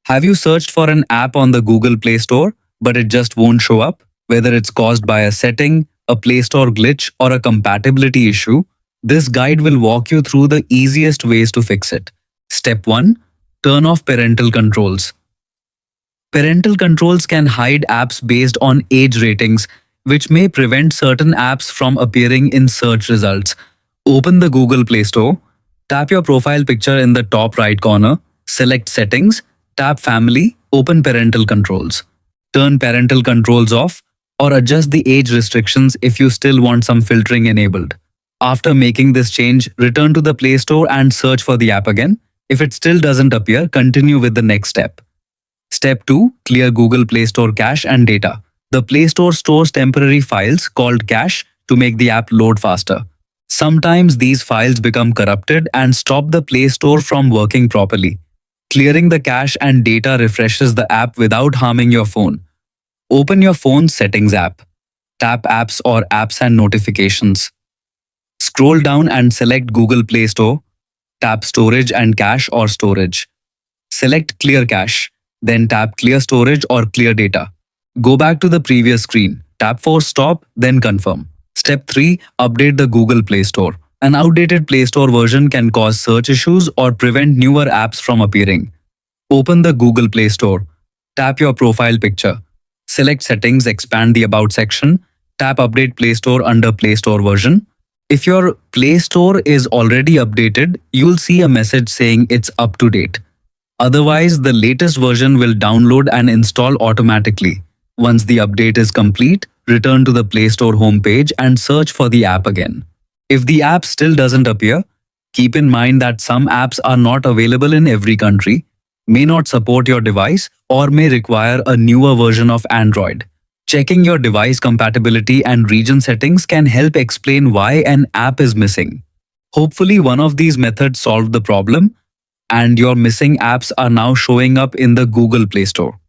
Have you searched for an app on the Google Play Store, but it just won't show up? Whether it's caused by a setting, a Play Store glitch, or a compatibility issue, this guide will walk you through the easiest ways to fix it. Step 1. Turn off parental controls. Parental controls can hide apps based on age ratings, which may prevent certain apps from appearing in search results. Open the Google Play Store, tap your profile picture in the top right corner, select Settings, tap Family, open Parental Controls. Turn parental controls off or adjust the age restrictions if you still want some filtering enabled. After making this change, return to the Play Store and search for the app again. If it still doesn't appear, continue with the next step. Step 2. Clear Google Play Store cache and data. The Play Store stores temporary files called cache to make the app load faster. Sometimes these files become corrupted and stop the Play Store from working properly. Clearing the cache and data refreshes the app without harming your phone. Open your phone's Settings app. Tap Apps or Apps and Notifications. Scroll down and select Google Play Store. Tap Storage and Cache or Storage. Select Clear Cache. Then tap Clear Storage or Clear Data. Go back to the previous screen. Tap for Stop, then Confirm. Step 3. Update the Google Play Store. An outdated Play Store version can cause search issues or prevent newer apps from appearing. Open the Google Play Store. Tap your profile picture. Select Settings, expand the About section. Tap Update Play Store under Play Store version. If your Play Store is already updated, you'll see a message saying it's up to date. Otherwise, the latest version will download and install automatically. Once the update is complete, return to the Play Store homepage and search for the app again. If the app still doesn't appear, keep in mind that some apps are not available in every country, may not support your device, or may require a newer version of Android. Checking your device compatibility and region settings can help explain why an app is missing. Hopefully, one of these methods solved the problem, and your missing apps are now showing up in the Google Play Store.